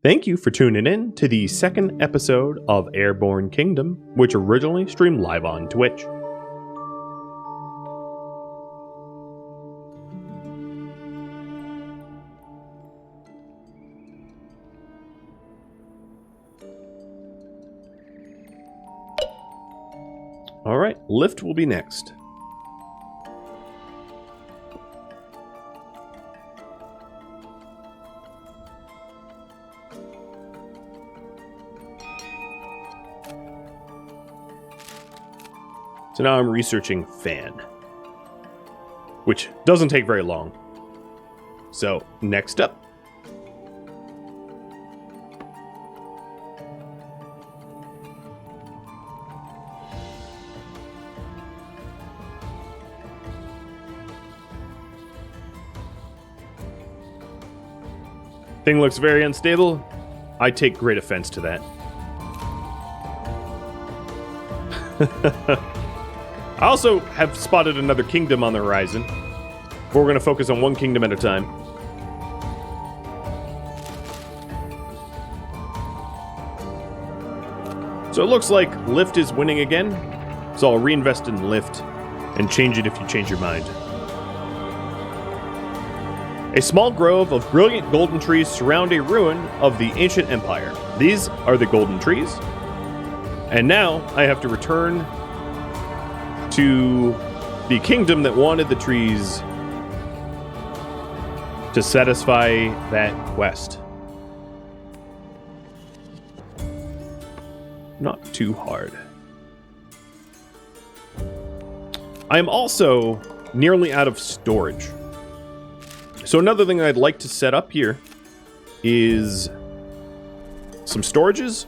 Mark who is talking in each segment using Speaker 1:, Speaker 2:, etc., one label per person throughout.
Speaker 1: Thank you for tuning in to the second episode of Airborne Kingdom, which originally streamed live on Twitch. Alright, lift will be next. So now I'm researching fan, which doesn't take very long. So next up, thing looks very unstable. I take great offense to that. I also have spotted another kingdom on the horizon, but we're going to focus on one kingdom at a time. So it looks like Lift is winning again, so I'll reinvest in Lift and change it if you change your mind. A small grove of brilliant golden trees surround a ruin of the ancient empire. These are the golden trees, and now I have to return to the kingdom that wanted the trees to satisfy that quest. Not too hard. I am also nearly out of storage. So another thing I'd like to set up here is some storages.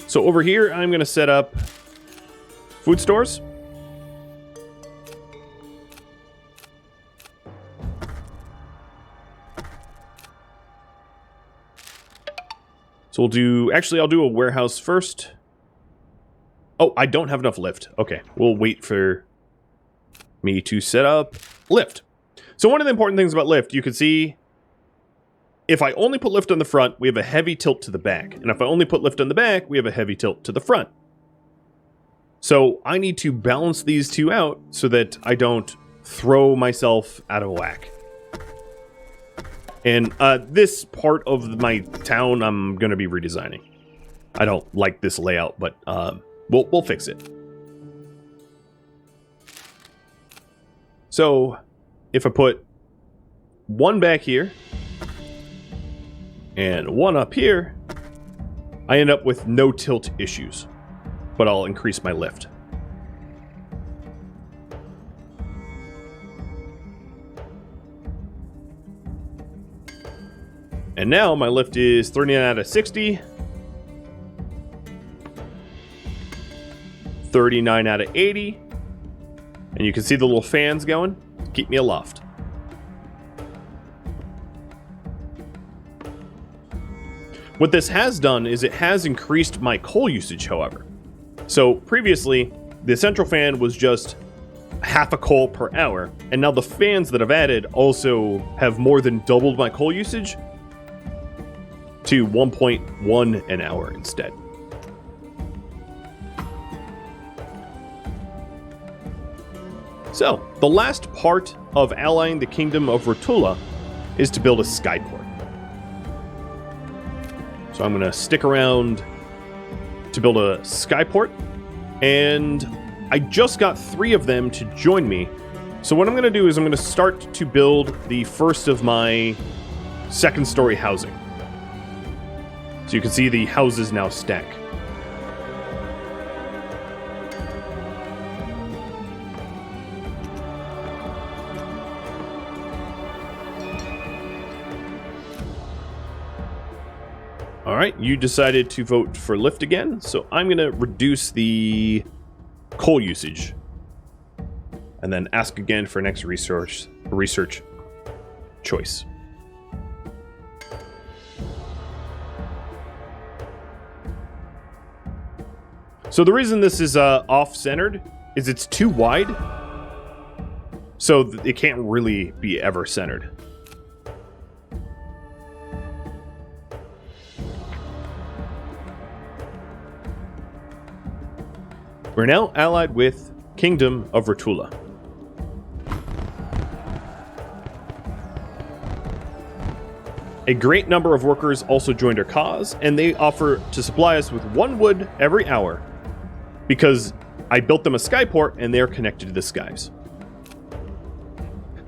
Speaker 1: So over here, I'm going to set up food stores. So we'll do, actually I'll do a warehouse first. Oh, I don't have enough lift. Okay, we'll wait for me to set up lift. So one of the important things about lift, you can see if I only put lift on the front, we have a heavy tilt to the back. And if I only put lift on the back, we have a heavy tilt to the front. So I need to balance these two out so that I don't throw myself out of whack. And this part of my town I'm going to be redesigning. I don't like this layout, but we'll fix it. So if I put one back here and one up here, I end up with no tilt issues. But I'll increase my lift. And now my lift is 39 out of 60. 39 out of 80. And you can see the little fans going. Keep me aloft. What this has done is it has increased my coal usage, however. So previously, the central fan was just half a coal per hour, and now the fans that I've added also have more than doubled my coal usage to 1.1 an hour instead. So, the last part of allying the kingdom of Rotula is to build a Skyport. So I'm going to stick around to build a Skyport, and I just got 3 of them to join me. So what I'm going to do is I'm going to start to build the first of my second story housing. So you can see the houses now stack. Alright, you decided to vote for lift again, so I'm going to reduce the coal usage. And then ask again for next research choice. So the reason this is off-centered is it's too wide, so it can't really be ever centered. We're now allied with Kingdom of Rotula. A great number of workers also joined our cause, and they offer to supply us with 1 wood every hour because I built them a skyport and they are connected to the skies.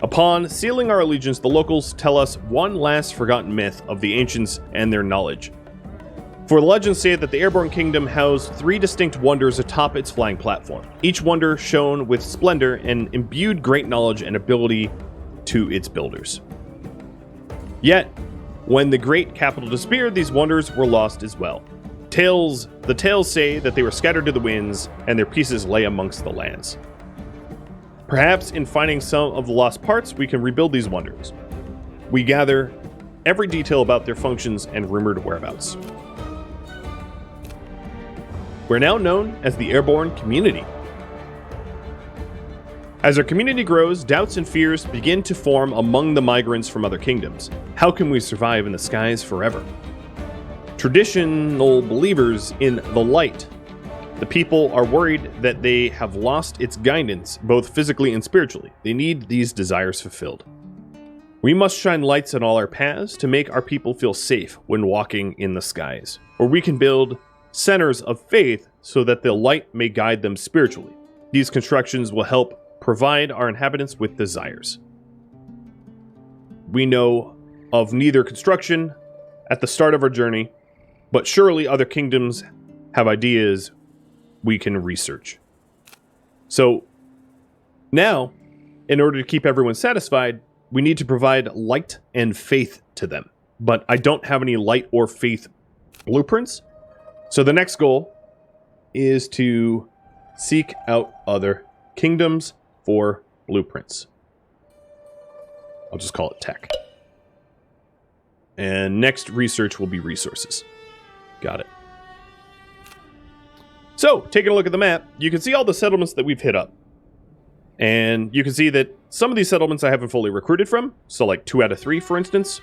Speaker 1: Upon sealing our allegiance, the locals tell us one last forgotten myth of the ancients and their knowledge. For the legends say that the Airborne Kingdom housed 3 distinct wonders atop its flying platform. Each wonder shone with splendor and imbued great knowledge and ability to its builders. Yet, when the great capital disappeared, these wonders were lost as well. The tales say that they were scattered to the winds, and their pieces lay amongst the lands. Perhaps in finding some of the lost parts, we can rebuild these wonders. We gather every detail about their functions and rumored whereabouts. We're now known as the Airborne Community. As our community grows, doubts and fears begin to form among the migrants from other kingdoms. How can we survive in the skies forever? Traditional believers in the light, the people are worried that they have lost its guidance, both physically and spiritually. They need these desires fulfilled. We must shine lights on all our paths to make our people feel safe when walking in the skies, or we can build centers of faith so that the light may guide them spiritually. These constructions will help provide our inhabitants with desires. We know of neither construction at the start of our journey, but surely other kingdoms have ideas we can research. So now, in order to keep everyone satisfied, we need to provide light and faith to them. But I don't have any light or faith blueprints. So the next goal is to seek out other kingdoms for blueprints. I'll just call it tech. And next research will be resources. Got it. So, taking a look at the map, you can see all the settlements that we've hit up. And you can see that some of these settlements I haven't fully recruited from. So like 2 out of 3, for instance.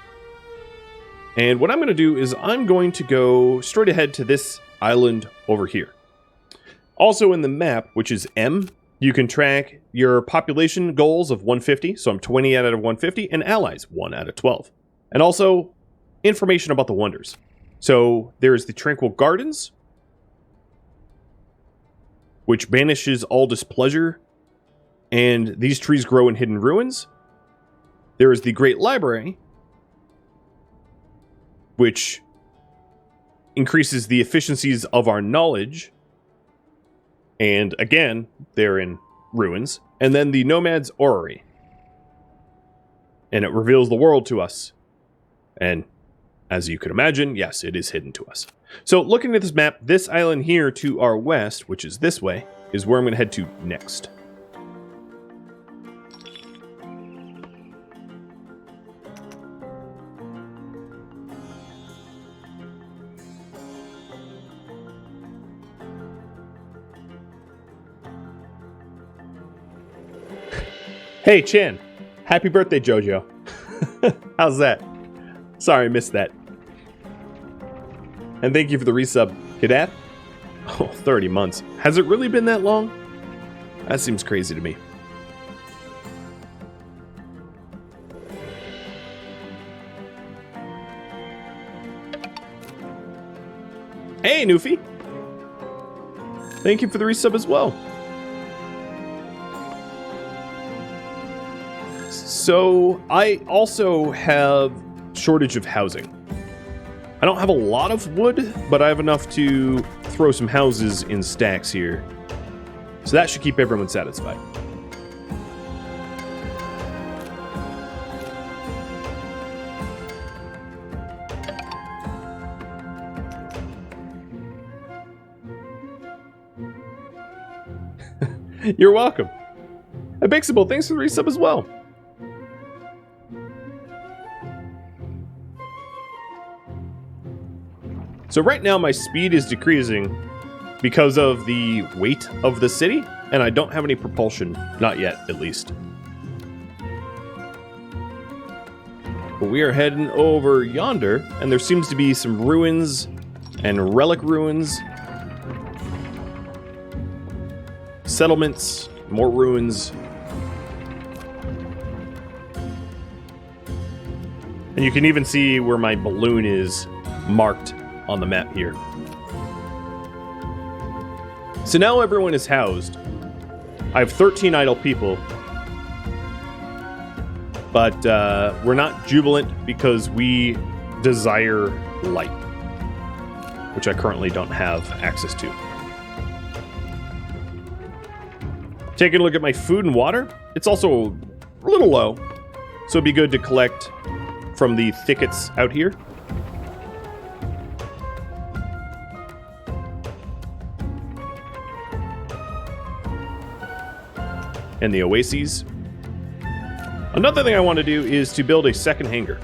Speaker 1: And what I'm going to do is I'm going to go straight ahead to this island over here. Also in the map, which is M, you can track your population goals of 150. So I'm 20 out of 150, and allies 1 out of 12. And also information about the wonders. So there's the Tranquil Gardens, which banishes all displeasure, and these trees grow in hidden ruins. There is the Great Library, which increases the efficiencies of our knowledge, and again, they're in ruins. And then the Nomad's Orrery, and it reveals the world to us. And as you can imagine, yes, it is hidden to us. So looking at this map, this island here to our west, which is this way, is where I'm going to head to next. Hey, Chan. Happy birthday, Jojo. How's that? Sorry, I missed that. And thank you for the resub, Kadath. Oh, 30 months. Has it really been that long? That seems crazy to me. Hey, Newfie. Thank you for the resub as well. So, I also have shortage of housing. I don't have a lot of wood, but I have enough to throw some houses in stacks here. So that should keep everyone satisfied. You're welcome. And Bixable, thanks for the resub as well. So right now my speed is decreasing because of the weight of the city, and I don't have any propulsion. Not yet, at least. But we are heading over yonder, and there seems to be some ruins and relic ruins. settlements, more ruins. And you can even see where my balloon is marked on the map here. So now everyone is housed. I have 13 idle people. But we're not jubilant because we desire light, which I currently don't have access to. Taking a look at my food and water, it's also a little low, so it'd be good to collect from the thickets out here. And the oases. Another thing I want to do is to build a second hangar,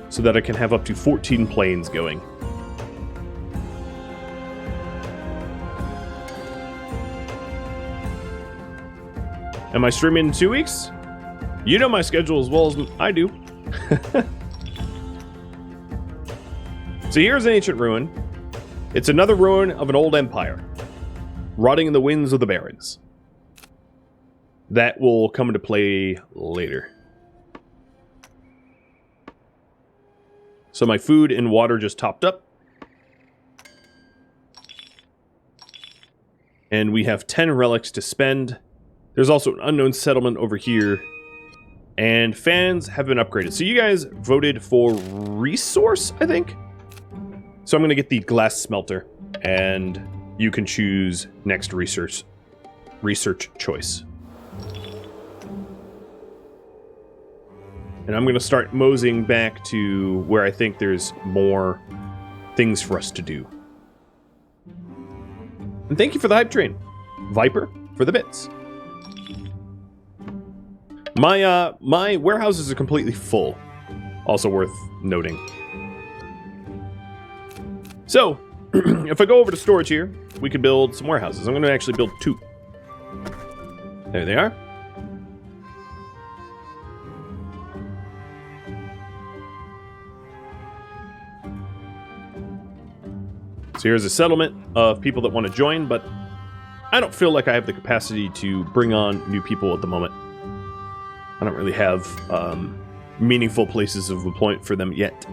Speaker 1: so that I can have up to 14 planes going. Am I streaming in 2 weeks? You know my schedule as well as I do. So here's an ancient ruin. It's another ruin of an old empire, rotting in the winds of the barrens. That will come into play later. So my food and water just topped up. And we have 10 relics to spend. There's also an unknown settlement over here. And fans have been upgraded. So you guys voted for resource, I think? So I'm going to get the glass smelter. And you can choose next research choice. And I'm going to start moseying back to where I think there's more things for us to do. And thank you for the hype train, Viper, for the bits. My warehouses are completely full. Also worth noting. So, if I go over to storage here, we can build some warehouses. I'm going to actually build 2. There they are. So here's a settlement of people that want to join, but I don't feel like I have the capacity to bring on new people at the moment. I don't really have meaningful places of employment for them yet.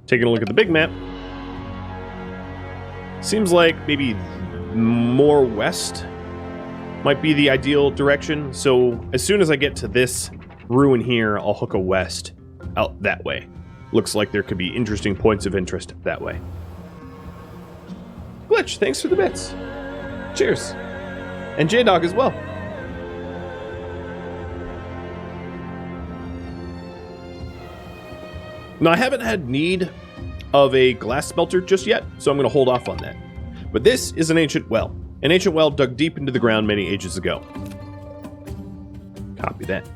Speaker 1: Taking a look at the big map. Seems like maybe more west might be the ideal direction. So as soon as I get to this ruin here, I'll hook a west out that way. Looks like there could be interesting points of interest that way. Glitch, thanks for the bits. Cheers. And J-Dog as well. Now, I haven't had need of a glass smelter just yet, so I'm going to hold off on that. But this is an ancient well. An ancient well dug deep into the ground many ages ago. Copy that.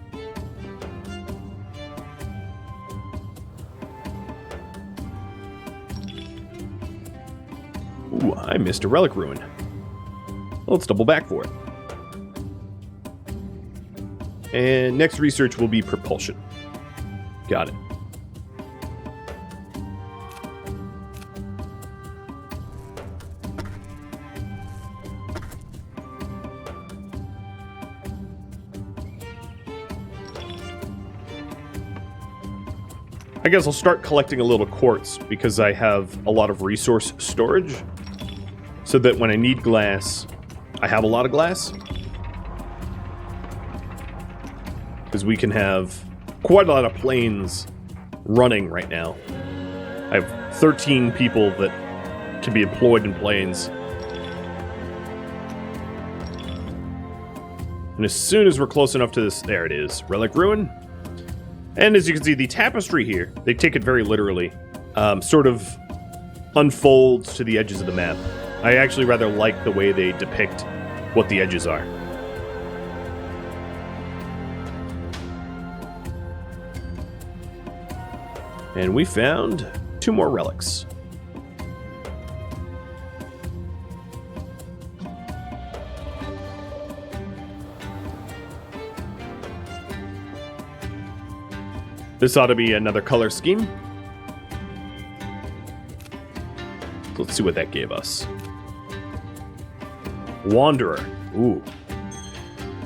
Speaker 1: Ooh, I missed a Relic Ruin. Well, let's double back for it. And next research will be propulsion. Got it. I guess I'll start collecting a little quartz because I have a lot of resource storage, so that when I need glass, I have a lot of glass. Because we can have quite a lot of planes running right now. I have 13 people that can be employed in planes. And as soon as we're close enough to this, there it is, Relic Ruin. And as you can see, the tapestry here, they take it very literally, sort of unfolds to the edges of the map. I actually rather like the way they depict what the edges are. And we found 2 more relics. This ought to be another color scheme. Let's see what that gave us. Wanderer. Ooh.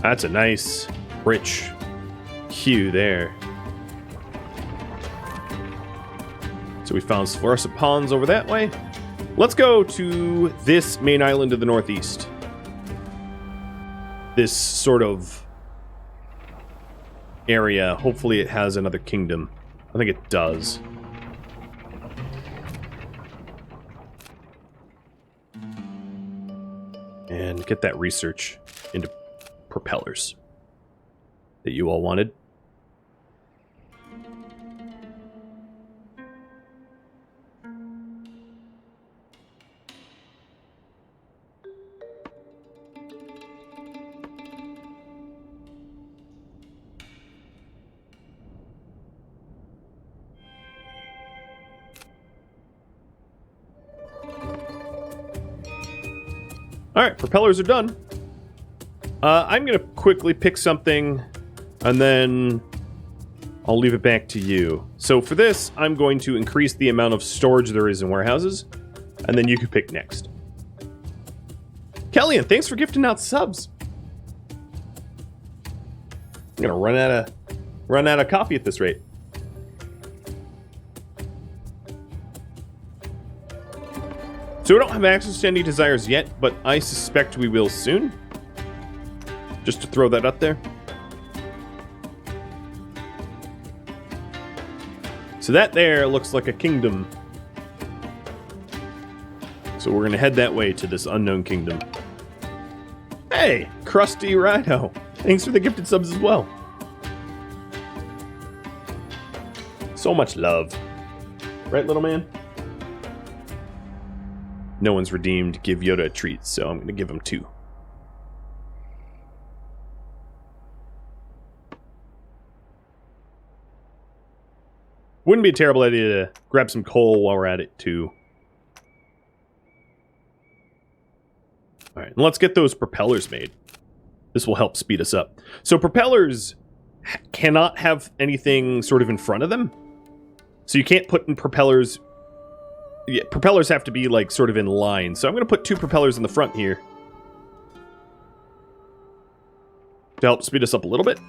Speaker 1: That's a nice, rich hue there. So we found fluorescent ponds over that way. Let's go to this main island to the northeast. This sort of area. Hopefully it has another kingdom. I think it does. And get that research into propellers that you all wanted. Alright, propellers are done. I'm going to quickly pick something, and then I'll leave it back to you. So for this, I'm going to increase the amount of storage there is in warehouses, and then you can pick next. Kellyanne, thanks for gifting out subs. I'm going to run out of coffee at this rate. So we don't have access to any desires yet, but I suspect we will soon. Just to throw that up there. So that there looks like a kingdom. So we're going to head that way to this unknown kingdom. Hey, Krusty Rhino. Thanks for the gifted subs as well. So much love. Right, little man? No one's redeemed. Give Yoda a treat, so I'm going to give him 2. Wouldn't be a terrible idea to grab some coal while we're at it, too. Alright, and let's get those propellers made. This will help speed us up. So propellers cannot have anything sort of in front of them. So you can't put in propellers... Yeah, propellers have to be, like, sort of in line. So I'm going to put 2 propellers in the front here. To help speed us up a little bit.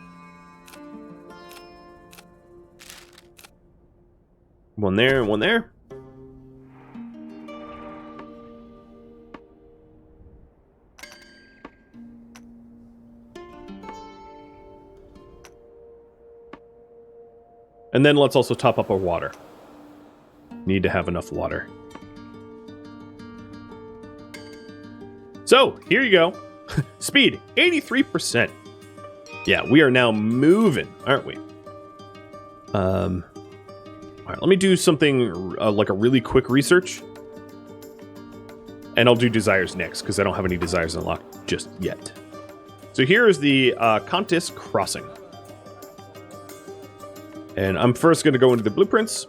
Speaker 1: One there and one there. And then let's also top up our water. Need to have enough water. So, here you go. Speed, 83%. Yeah, we are now moving, aren't we? Alright, let me do something like a really quick research. And I'll do desires next, because I don't have any desires unlocked just yet. So here is the Contis Crossing. And I'm first going to go into the blueprints.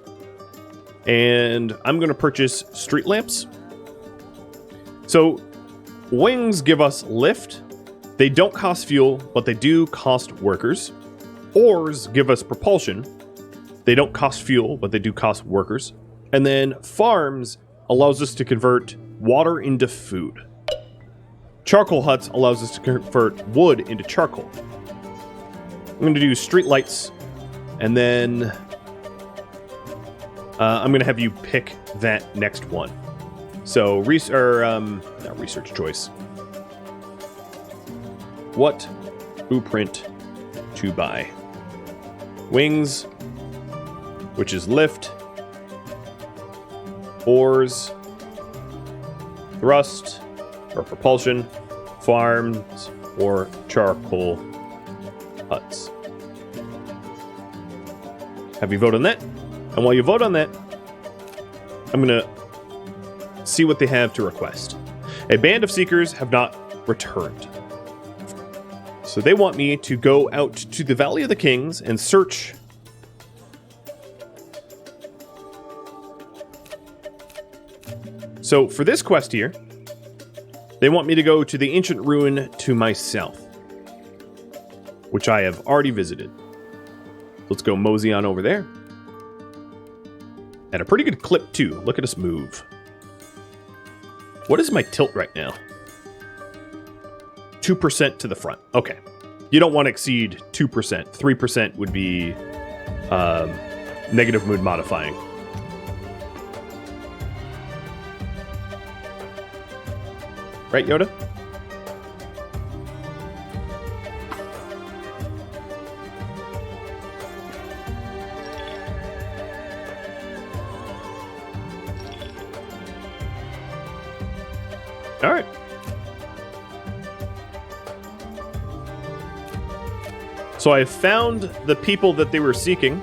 Speaker 1: And I'm going to purchase street lamps. So, wings give us lift. They don't cost fuel, but they do cost workers. Oars give us propulsion. They don't cost fuel, but they do cost workers. And then farms allows us to convert water into food. Charcoal huts allows us to convert wood into charcoal. I'm going to do street lights, and then I'm going to have you pick that next one. So, not research choice. What blueprint to buy? Wings, which is lift. Oars. Thrust, or propulsion. Farms, or charcoal huts. Have you voted on that? And while you vote on that, I'm going to see what they have to request. A band of seekers have not returned. So they want me to go out to the Valley of the Kings and search. So for this quest here, they want me to go to the ancient ruin to my south, which I have already visited. Let's go mosey on over there. At a pretty good clip, too. Look at us move. What is my tilt right now? 2% to the front. Okay. You don't want to exceed 2%. 3% would be negative mood modifying. Right, Yoda? All right. So I found the people that they were seeking,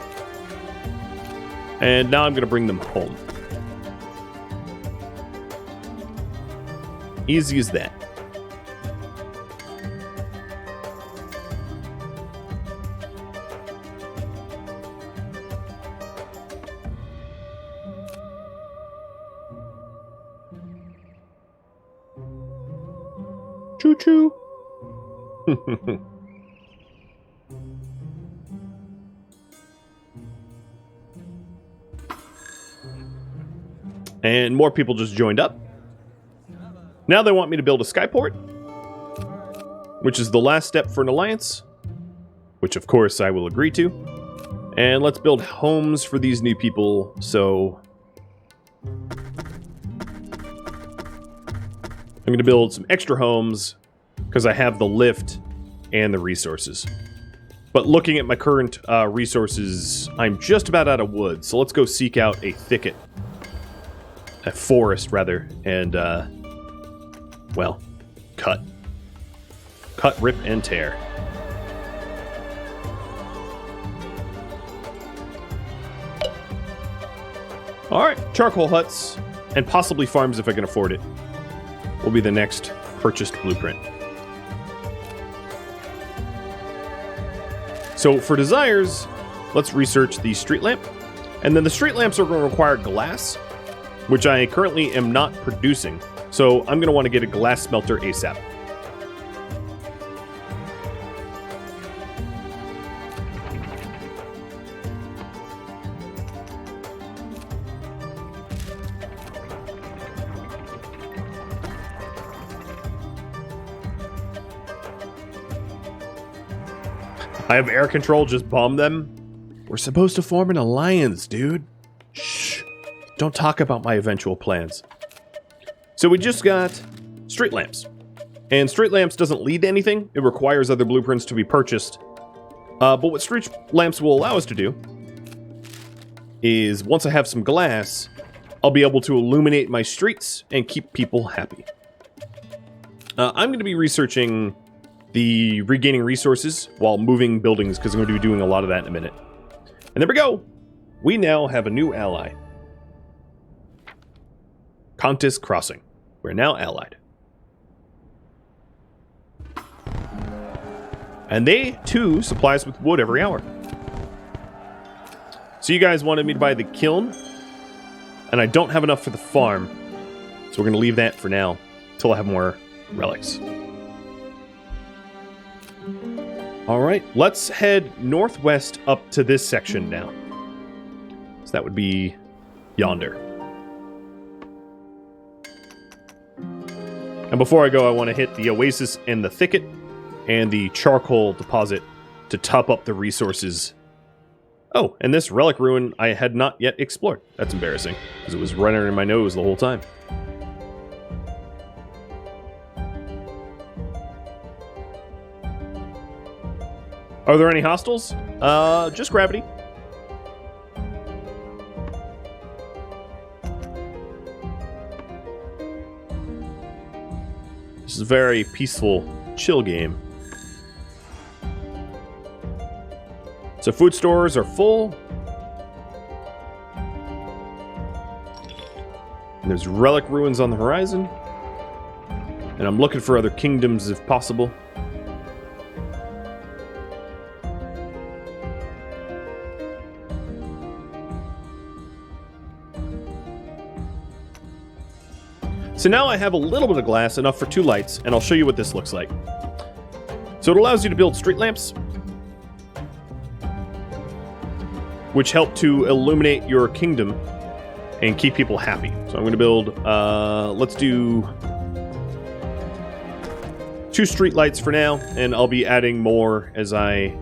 Speaker 1: and now I'm going to bring them home. Easy as that. Choo-choo. And more people just joined up. Now they want me to build a Skyport, which is the last step for an alliance, which of course I will agree to. And let's build homes for these new people, so I'm going to build some extra homes because I have the lift and the resources. But looking at my current resources, I'm just about out of wood, so let's go seek out a thicket. A forest, rather, and, well, cut. Cut, rip, and tear. Alright, charcoal huts, and possibly farms if I can afford it, will be the next purchased blueprint. So, for desires, let's research the street lamp. And then the street lamps are going to require glass, which I currently am not producing. So I'm going to want to get a glass smelter ASAP. I have air control, just bomb them. We're supposed to form an alliance, dude. Shh. Don't talk about my eventual plans. So we just got street lamps. And street lamps doesn't lead to anything. It requires other blueprints to be purchased. But what street lamps will allow us to do is once I have some glass, I'll be able to illuminate my streets and keep people happy. I'm going to be researching the regaining resources while moving buildings because I'm going to be doing a lot of that in a minute. And there we go. We now have a new ally. Contis Crossing. We're now allied. And they, too, supply us with wood every hour. So you guys wanted me to buy the kiln, and I don't have enough for the farm, so we're going to leave that for now, until I have more relics. Alright, let's head northwest up to this section now. So that would be yonder. And before I go, I want to hit the oasis and the thicket and the charcoal deposit to top up the resources. Oh, and this Relic Ruin I had not yet explored. That's embarrassing, because it was right under my nose the whole time. Are there any hostiles? Just gravity. This is a very peaceful, chill game. So food stores are full. And there's Relic Ruins on the horizon. And I'm looking for other kingdoms if possible. So now I have a little bit of glass, enough for 2 lights, and I'll show you what this looks like. So it allows you to build street lamps, which help to illuminate your kingdom and keep people happy. So I'm going to build, let's do 2 streetlights for now, and I'll be adding more as I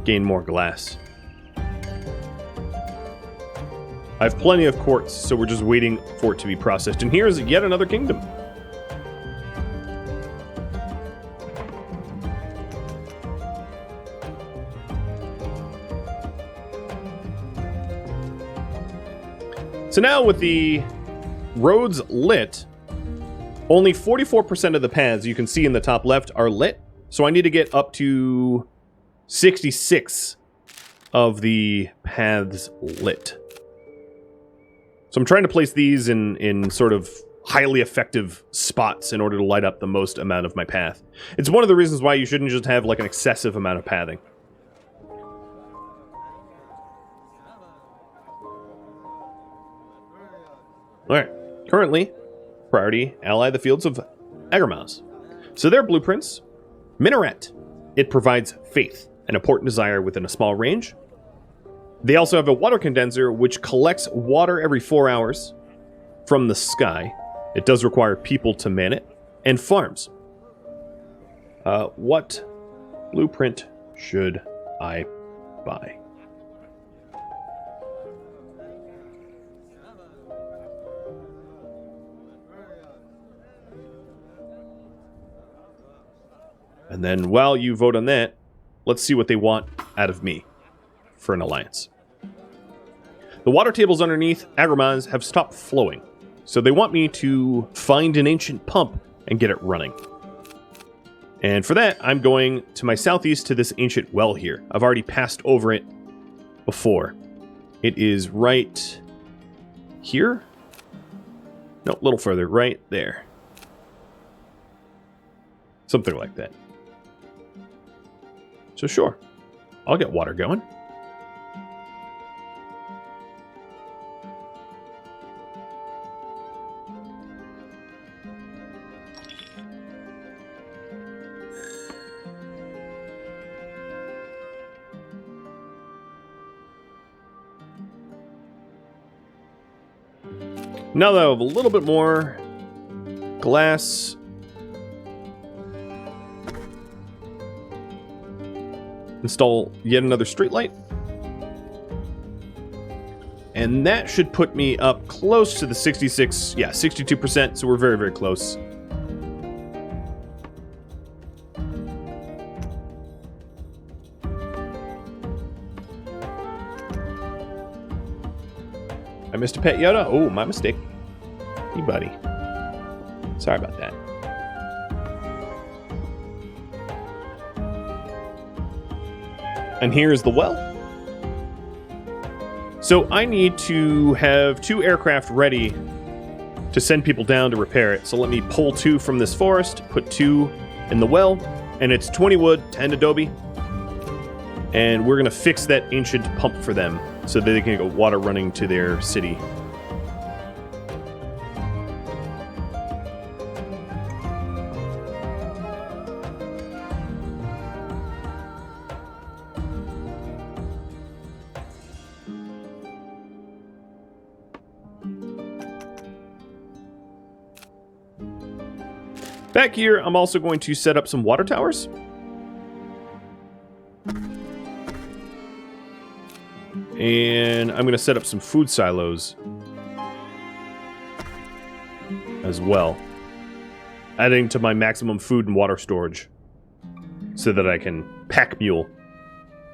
Speaker 1: gain more glass. I have plenty of quartz, so we're just waiting for it to be processed. And here's yet another kingdom. So now with the roads lit, only 44% of the paths you can see in the top left are lit. So I need to get up to 66 of the paths lit. So I'm trying to place these in sort of highly effective spots in order to light up the most amount of my path. It's one of the reasons why you shouldn't just have like an excessive amount of pathing. Alright, currently, priority, ally the fields of Agramas. So their blueprints, Minaret. It provides faith, an important desire within a small range. They also have a water condenser, which collects water every 4 hours from the sky. It does require people to man it. And farms. What blueprint should I buy? And then while you vote on that, let's see what they want out of me for an alliance. The water tables underneath Agramans have stopped flowing, so they want me to find an ancient pump and get it running. And for that, I'm going to my southeast to this ancient well here. I've already passed over it before. It is right here? No, a little further, right there. Something like that. So sure, I'll get water going. Now that I have a little bit more glass, install yet another streetlight. And that should put me up close to the 66, yeah, 62%, so we're very, very close. I missed a pet Yoda? Oh, my mistake. Hey, buddy. Sorry about that. And here's the well. So I need to have 2 aircraft ready to send people down to repair it. So let me pull 2 from this forest, put 2 in the well, and it's 20 wood, 10 adobe. And we're gonna fix that ancient pump for them so that they can get water running to their city. Back here, I'm also going to set up some water towers. And I'm going to set up some food silos as well, adding to my maximum food and water storage so that I can pack mule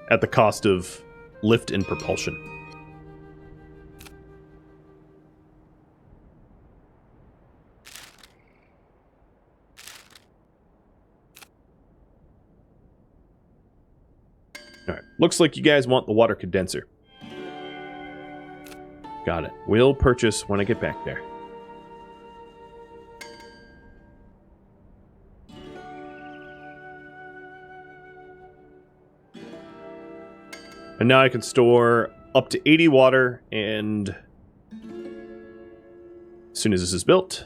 Speaker 1: at the cost of lift and propulsion. Alright, looks like you guys want the water condenser. Got it. We'll purchase when I get back there. And now I can store up to 80 water, and as soon as this is built,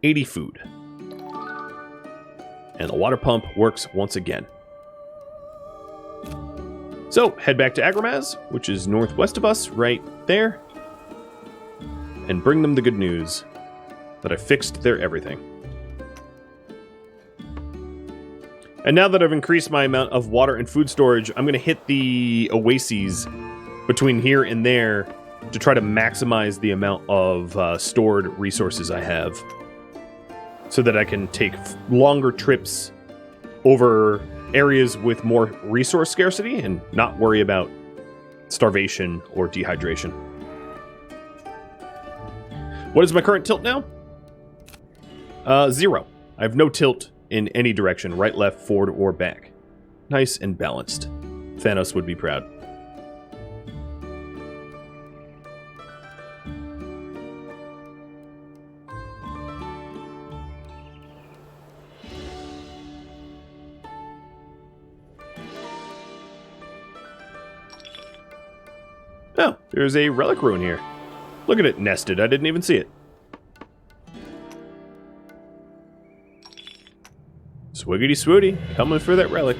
Speaker 1: 80 food. And the water pump works once again. So, head back to Agramaz, which is northwest of us, right there. and bring them the good news that I fixed their everything. And now that I've increased my amount of water and food storage, I'm going to hit the oases between here and there to try to maximize the amount of stored resources I have, so that I can take longer trips over areas with more resource scarcity and not worry about starvation or dehydration. What is my current tilt now? 0. I have no tilt in any direction, right, left, forward, or back. Nice and balanced. Thanos would be proud. Oh, there's a Relic Ruin here. Look at it nested. I didn't even see it. Swiggity swooty, coming for that relic.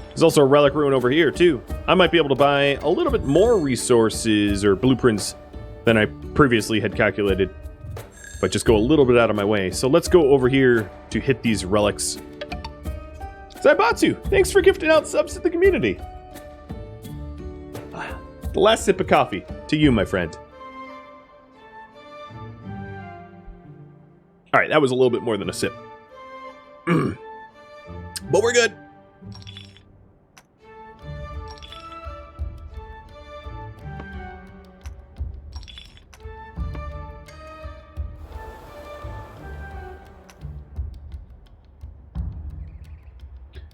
Speaker 1: There's also a Relic Ruin over here, too. I might be able to buy a little bit more resources or blueprints than I previously had calculated, if I just go a little bit out of my way. So let's go over here to hit these relics. Zaibatsu, thanks for gifting out subs to the community. The last sip of coffee to you, my friend. All right, that was a little bit more than a sip. But we're good.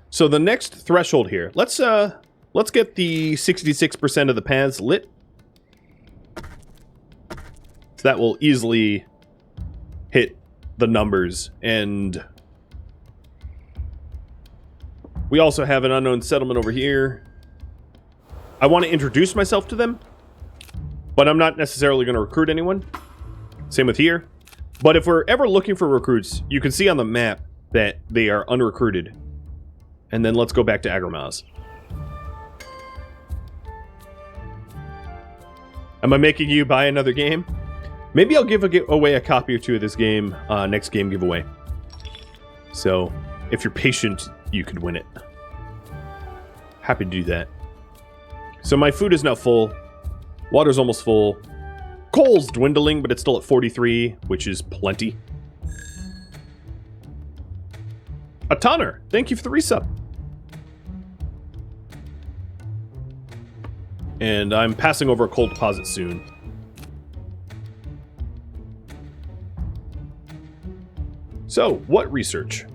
Speaker 1: So the next threshold here. Let's get the 66% of the paths lit. So that will easily hit the numbers. And we also have an unknown settlement over here. I want to introduce myself to them, but I'm not necessarily going to recruit anyone. Same with here. But if we're ever looking for recruits, you can see on the map that they are unrecruited. And then let's go back to Agramaz. Am I making you buy another game? Maybe I'll give away a copy or two of this game next game giveaway. So, if you're patient, you could win it. Happy to do that. So my food is now full. Water's almost full. Coal's dwindling, but it's still at 43, which is plenty. A tonner! Thank you for the resub. And I'm passing over a coal deposit soon. So, what research?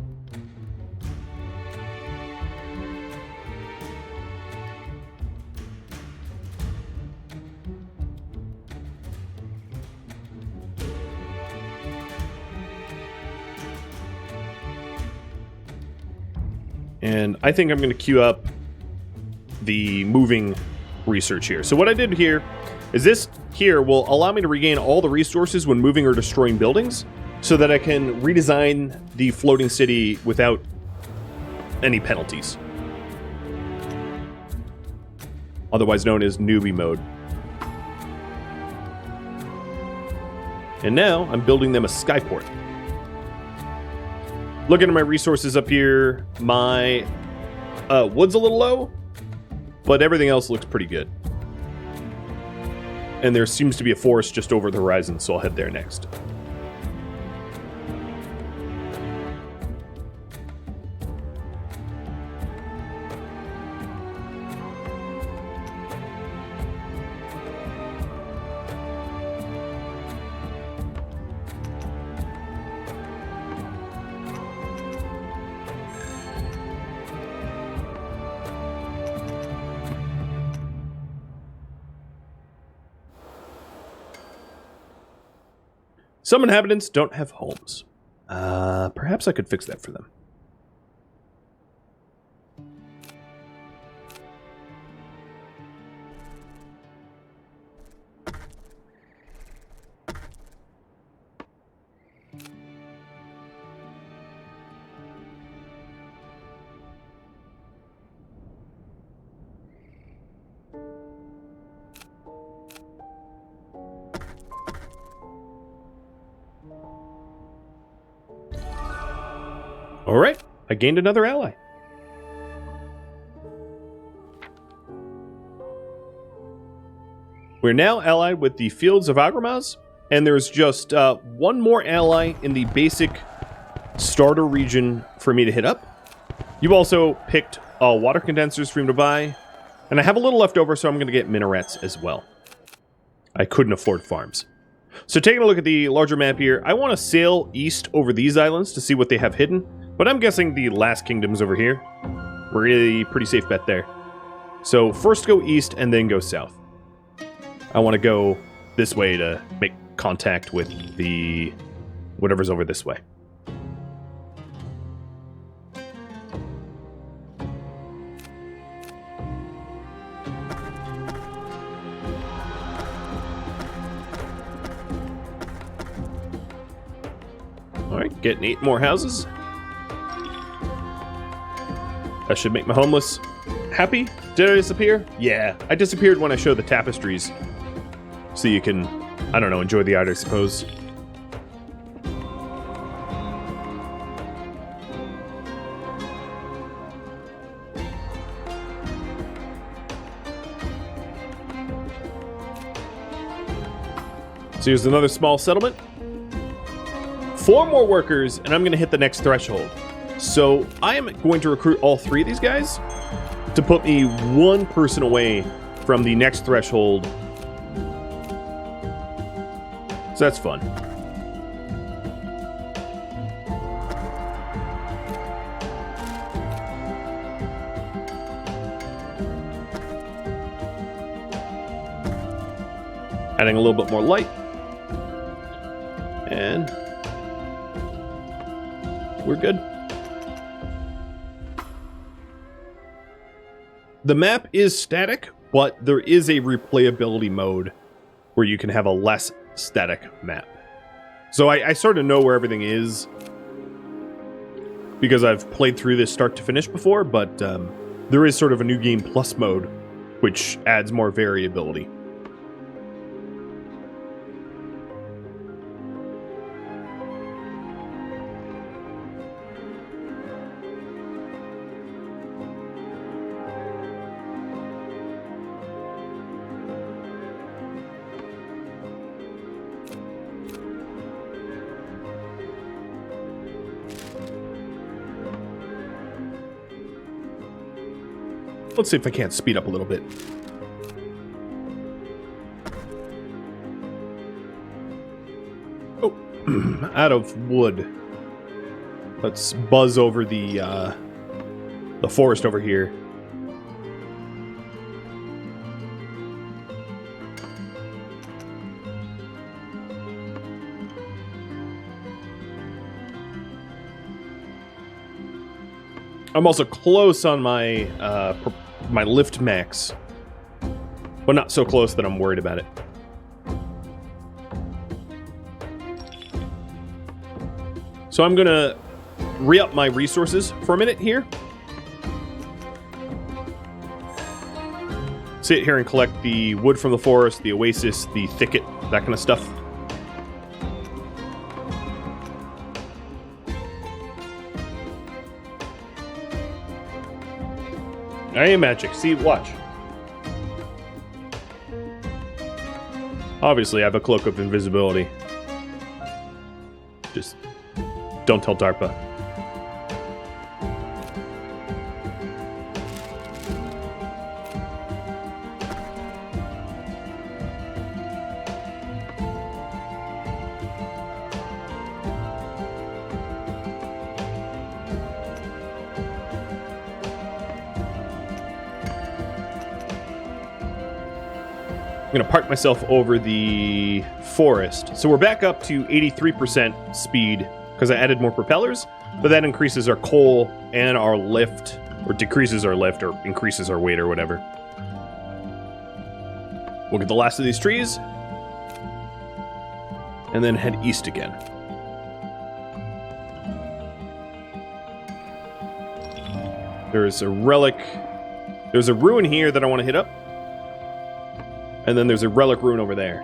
Speaker 1: And I think I'm going to queue up the moving research here. So what I did here is this here will allow me to regain all the resources when moving or destroying buildings, so that I can redesign the floating city without any penalties. Otherwise known as newbie mode. And now I'm building them a Skyport. Looking at my resources up here, my wood's a little low, but everything else looks pretty good. And there seems to be a forest just over the horizon, so I'll head there next. Some inhabitants don't have homes. Perhaps I could fix that for them. Alright, I gained another ally. We're now allied with the Fields of Agramaz, and there's just one more ally in the basic starter region for me to hit up. You also picked water condensers for him to buy, and I have a little left over, so I'm going to get minarets as well. I couldn't afford farms. So taking a look at the larger map here, I want to sail east over these islands to see what they have hidden, but I'm guessing the last kingdom's over here. Really pretty safe bet there. So first go east and then go south. I want to go this way to make contact with the whatever's over this way. Alright, getting 8 more houses. That should make my homeless happy. Did I disappear? Yeah, I disappeared when I showed the tapestries. So you can, I don't know, enjoy the art, I suppose. So here's another small settlement. 4 more workers, and I'm going to hit the next threshold. So I am going to recruit all 3 of these guys to put me 1 person away from the next threshold. So that's fun. Adding a little bit more light. And we're good. The map is static, but there is a replayability mode where you can have a less static map. So I sort of know where everything is because I've played through this start to finish before, but there is sort of a new game plus mode which adds more variability. Let's see if I can't speed up a little bit. Oh, out of wood. Let's buzz over the forest over here. I'm also close on my my lift max, but not so close that I'm worried about it. So I'm gonna re-up my resources for a minute here. Sit here and collect the wood from the forest, the oasis, the thicket, that kind of stuff. I am magic. See, watch. Obviously, I have a cloak of invisibility. Just don't tell DARPA. I'm going to park myself over the forest. So we're back up to 83% speed because I added more propellers, but that increases our coal and our lift, or decreases our lift, or increases our weight, or whatever. We'll get the last of these trees, and then head east again. There's a relic. There's a ruin here that I want to hit up. And then there's a Relic Ruin over there.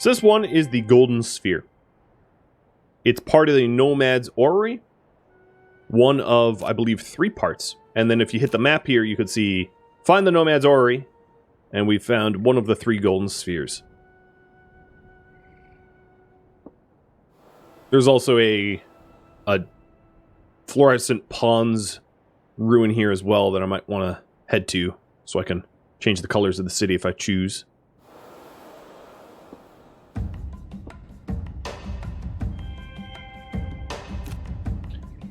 Speaker 1: So this one is the Golden Sphere. It's part of the Nomad's Orrery. One of, I believe, 3 parts. And then if you hit the map here, you could see, find the Nomad's Orrery. And we found one of the 3 Golden Spheres. There's also a fluorescent ponds ruin here as well that I might want to head to, so I can change the colors of the city if I choose.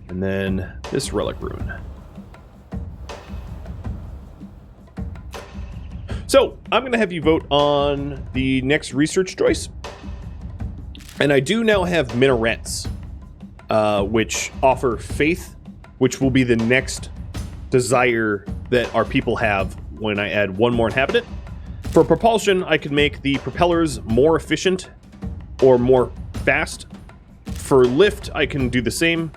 Speaker 1: And then this Relic Ruin. So, I'm going to have you vote on the next research choice. And I do now have minarets, which offer faith, which will be the next desire that our people have when I add 1 more inhabitant. For propulsion, I can make the propellers more efficient or more fast. For lift, I can do the same.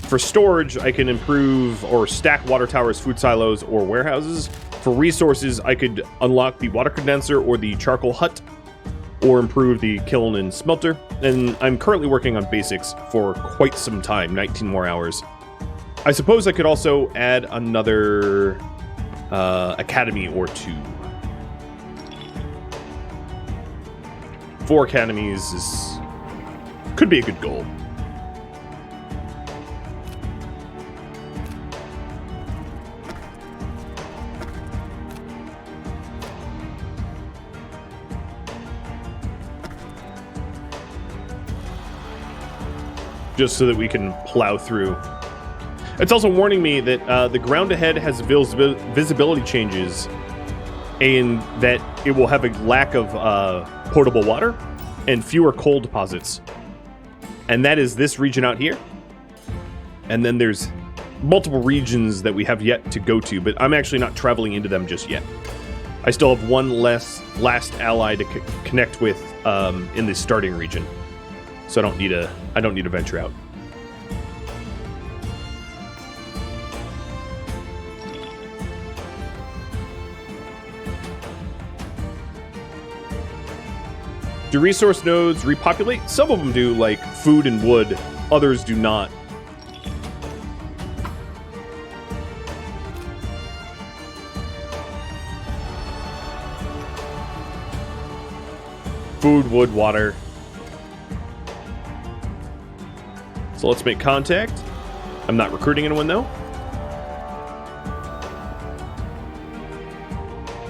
Speaker 1: For storage, I can improve or stack water towers, food silos, or warehouses. For resources, I could unlock the water condenser or the charcoal hut, or improve the kiln and smelter. And I'm currently working on basics for quite some time, 19 more hours. I suppose I could also add another academy or 2. 4 academies could be a good goal. Just so that we can plow through. It's also warning me that the ground ahead has visibility changes, and that it will have a lack of potable water and fewer coal deposits. And that is this region out here. And then there's multiple regions that we have yet to go to, but I'm actually not traveling into them just yet. I still have one last ally to connect with in the starting region. So I don't need to venture out. Do resource nodes repopulate? Some of them do, like food and wood. Others do not. Food, wood, water. So let's make contact. I'm not recruiting anyone though.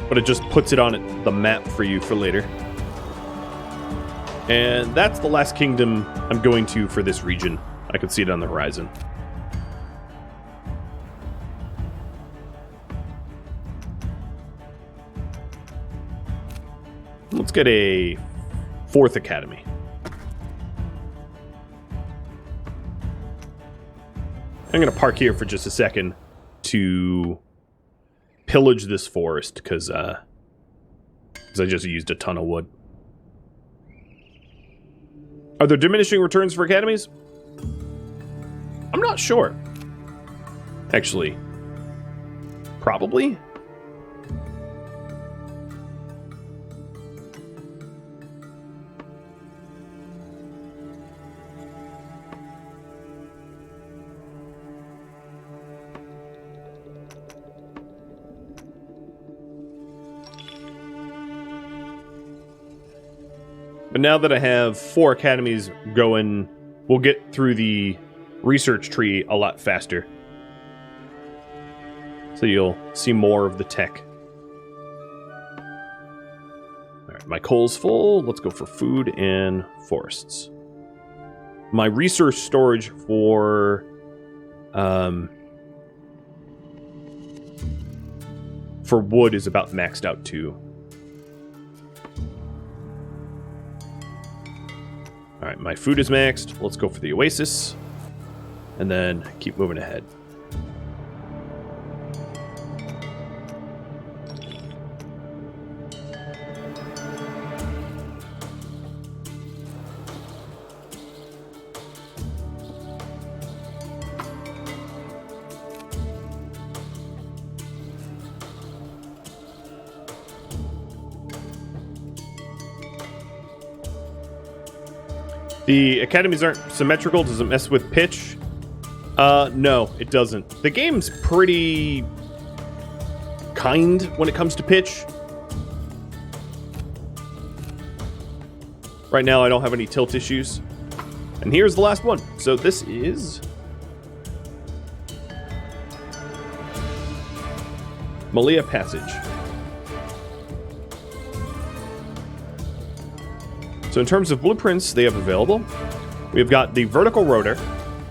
Speaker 1: But it just puts it on the map for you for later. And that's the last kingdom I'm going to for this region. I can see it on the horizon. Let's get a 4th academy. I'm going to park here for just a second to pillage this forest, because I just used a ton of wood. Are there diminishing returns for academies? I'm not sure. Actually, probably. But now that I have 4 academies going, we'll get through the research tree a lot faster. So you'll see more of the tech. Alright, my coal's full. Let's go for food and forests. My resource storage for wood is about maxed out too. Alright, my food is maxed. Let's go for the oasis. And then keep moving ahead. The academies aren't symmetrical. Does it mess with pitch? No, it doesn't. The game's pretty kind when it comes to pitch. Right now, I don't have any tilt issues. And here's the last one. So this is Malia Passage. So in terms of blueprints they have available, we've got the vertical rotor,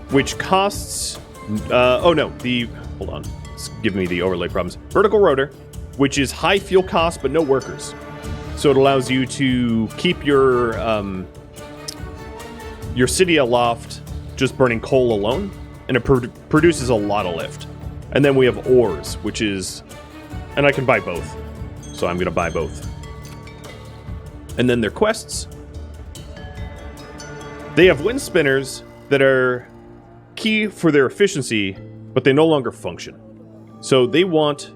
Speaker 1: which costs... hold on. It's giving me the overlay problems. Vertical rotor, which is high fuel cost but no workers. So it allows you to keep your city aloft just burning coal alone, and it produces a lot of lift. And then we have ores, which is... And I can buy both, so I'm going to buy both. And then their quests. They have wind spinners that are key for their efficiency, but they no longer function. So they want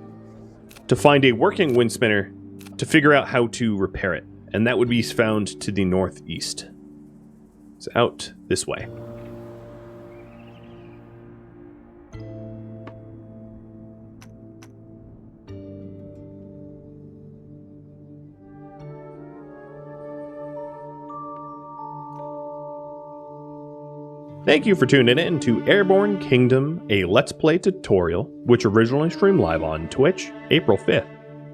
Speaker 1: to find a working wind spinner to figure out how to repair it. And that would be found to the northeast. It's out this way. Thank you for tuning in to Airborne Kingdom, a Let's Play tutorial, which originally streamed live on Twitch, April 5th.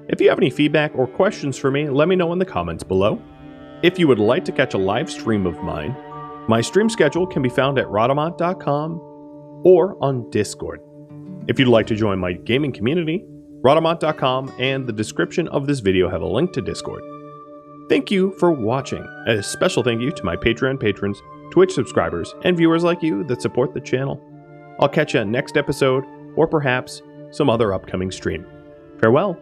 Speaker 1: If you have any feedback or questions for me, let me know in the comments below. If you would like to catch a live stream of mine, my stream schedule can be found at Rhadamant.com or on Discord. If you'd like to join my gaming community, Rhadamant.com and the description of this video have a link to Discord. Thank you for watching. A special thank you to my Patreon patrons, Twitch subscribers, and viewers like you that support the channel. I'll catch you next episode, or perhaps some other upcoming stream. Farewell.